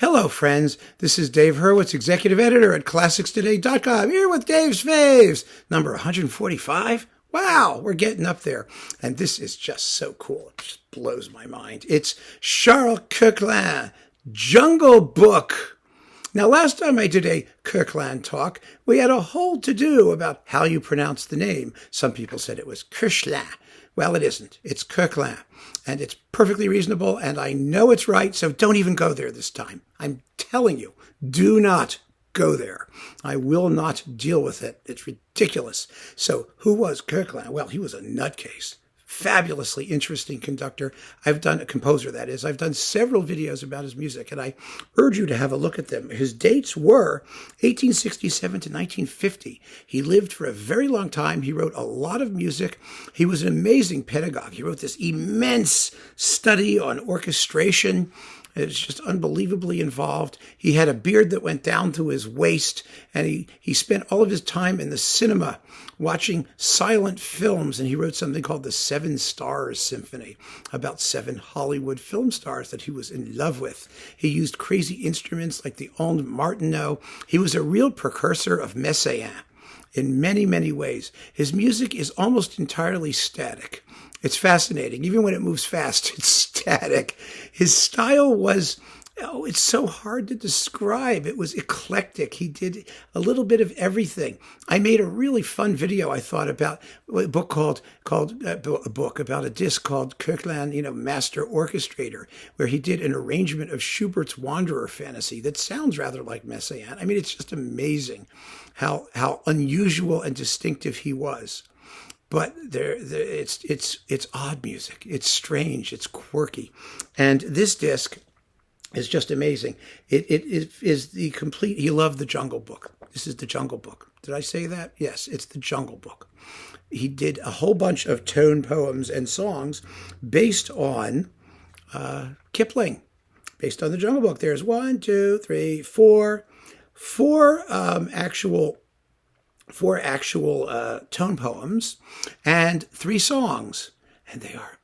Hello, friends. This is Dave Hurwitz, executive editor at ClassicsToday.com, here with Dave's Faves, number 145. Wow, we're getting up there. And this is just so cool. It just blows my mind. It's Charles Koechlin, Jungle Book. Now, last time I did a Kirkland talk, we had a whole to-do about how you pronounce the name. Some people said it was Koechlin. Well, it isn't. It's Kirkland. And it's perfectly reasonable, and I know it's right, so don't even go there this time. I'm telling you, do not go there. I will not deal with it. It's ridiculous. So who was Kirkland? Well, he was a nutcase. Fabulously interesting conductor. I've done several videos about his music, and I urge you to have a look at them. His dates were 1867 to 1950. He lived for a very long time. He wrote a lot of music. He was an amazing pedagogue. He wrote this immense study on orchestration. It's just unbelievably involved. He had a beard that went down to his waist, and he spent all of his time in the cinema watching silent films, and he wrote something called the 7 Stars Symphony about 7 Hollywood film stars that he was in love with. He used crazy instruments like the Onde Martineau. He was a real precursor of Messiaen in many, many ways. His music is almost entirely static. It's fascinating. Even when it moves fast, it's static. His style was, it's so hard to describe. It was eclectic. He did a little bit of everything. I made a really fun video, I thought, about a book about a disc called Kirkland, Master Orchestrator, where he did an arrangement of Schubert's Wanderer Fantasy that sounds rather like Messiaen. I mean, it's just amazing how unusual and distinctive he was. But it's odd music. It's strange. It's quirky. And this disc is just amazing. It is the complete, he loved the Jungle Book. This is the Jungle Book. Did I say that? Yes, it's the Jungle Book. He did a whole bunch of tone poems and songs based on Kipling, based on the Jungle Book. There's 1, 2, 3, 4 actual tone poems and 3 songs, and they are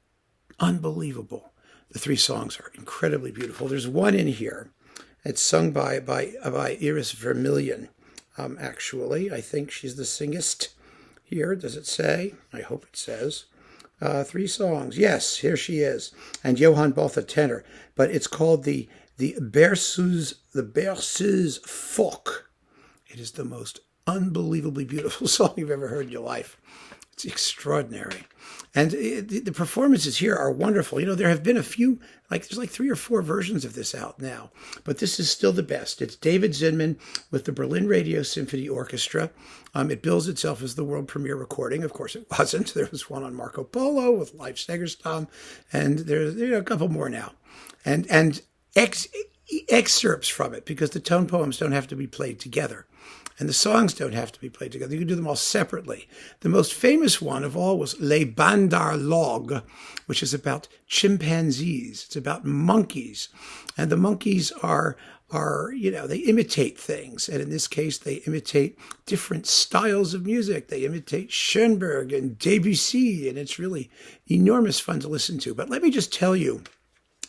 unbelievable. The 3 songs are incredibly beautiful. There's one in here. It's sung by Iris Vermillion. Actually, I think she's the singist here. Does it say? I hope it says. 3 songs. Yes, here she is. And Johann Botha tenor. But it's called the Berceuse Folk. It is the most unbelievably beautiful song you've ever heard in your life. It's extraordinary. And the performances here are wonderful. There have been a few, there's 3 or 4 versions of this out now, but this is still the best. It's David Zinman with the Berlin Radio Symphony Orchestra. It bills itself as the world premiere recording. Of course, it wasn't. There was one on Marco Polo with Leif Segerstam, and there's a couple more now. And excerpts from it, because the tone poems don't have to be played together. And the songs don't have to be played together. You can do them all separately. The most famous one of all was Les Bandar Log, which is about chimpanzees. It's about monkeys. And the monkeys are they imitate things. And in this case, they imitate different styles of music. They imitate Schoenberg and Debussy. And it's really enormous fun to listen to. But let me just tell you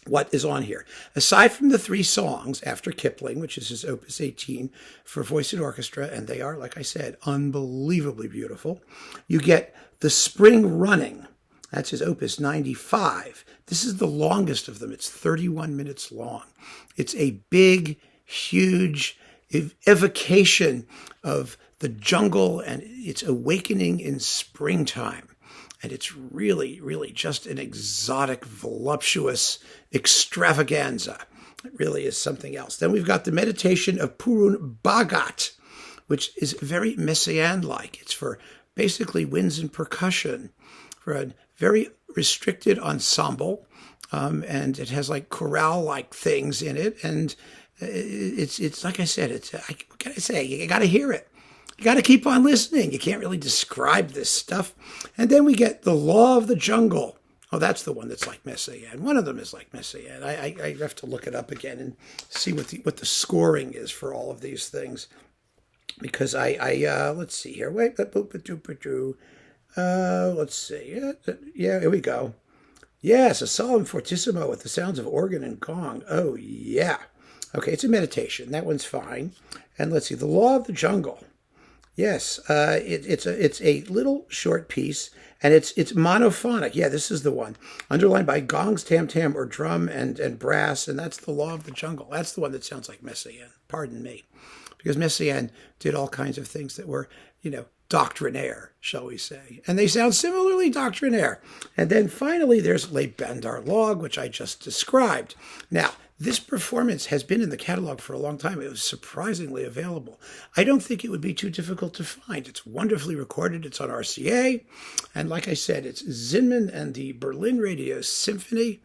what is on here. Aside from the 3 songs after Kipling, which is his Opus 18 for voice and orchestra, and they are, like I said, unbelievably beautiful, you get The Spring Running. That's his Opus 95. This is the longest of them. It's 31 minutes long. It's a big, huge evocation of the jungle and its awakening in springtime. And it's really, really just an exotic, voluptuous extravaganza. It really is something else. Then we've got the Meditation of Purun Bhagat, which is very Messiaen-like. It's for basically winds and percussion, for a very restricted ensemble. And it has chorale-like things in it. And it's like I said, what can I say? You got to hear it. You got to keep on listening. You can't really describe this stuff. And then we get The Law of the Jungle. Oh, that's the one that's like Messiaen. One of them is like Messiaen. I have to look it up again and see what the scoring is for all of these things. Because let's see here. Wait, let's see. Yeah, here we go. Yes, a solemn fortissimo with the sounds of organ and gong. Oh, yeah. Okay, it's a meditation. That one's fine. And let's see, The Law of the Jungle. Yes, it's a little short piece, and it's monophonic. Yeah, this is the one. Underlined by gongs, tam-tam, or drum and brass, and that's The Law of the Jungle. That's the one that sounds like Messiaen. Pardon me. Because Messiaen did all kinds of things that were, doctrinaire, shall we say. And they sound similarly doctrinaire. And then finally, there's Le Bandar Log, which I just described. Now, this performance has been in the catalog for a long time. It was surprisingly available. I don't think it would be too difficult to find. It's wonderfully recorded. It's on RCA. And like I said, it's Zinman and the Berlin Radio Symphony.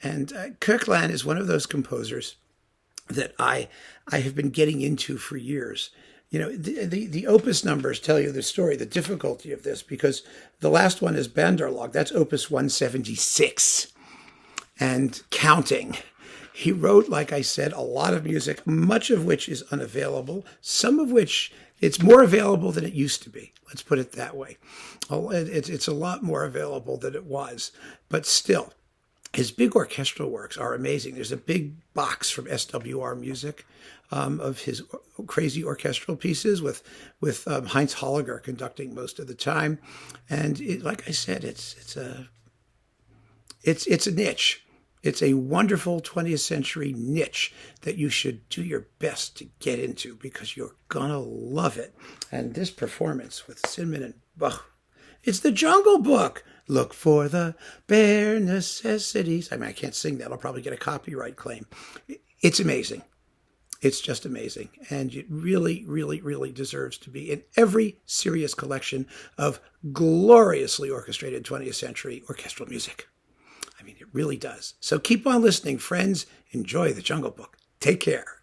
And Koechlin is one of those composers that I have been getting into for years. The opus numbers tell you the story, the difficulty of this, because the last one is Bandar Log. That's opus 176 and counting. He wrote, like I said, a lot of music, much of which is unavailable, some of which it's more available than it used to be. Let's put it that way. It's a lot more available than it was, but still, his big orchestral works are amazing. There's a big box from SWR Music of his crazy orchestral pieces with Heinz Holliger conducting most of the time, and like I said, it's a niche. It's a wonderful 20th century niche that you should do your best to get into because you're gonna love it. And this performance with Zinman and Bach, it's the Jungle Book. Look for the bare necessities. I mean, I can't sing that. I'll probably get a copyright claim. It's amazing. It's just amazing. And it really, really, really deserves to be in every serious collection of gloriously orchestrated 20th century orchestral music. I mean, it really does. So keep on listening, friends. Enjoy the Jungle Book. Take care.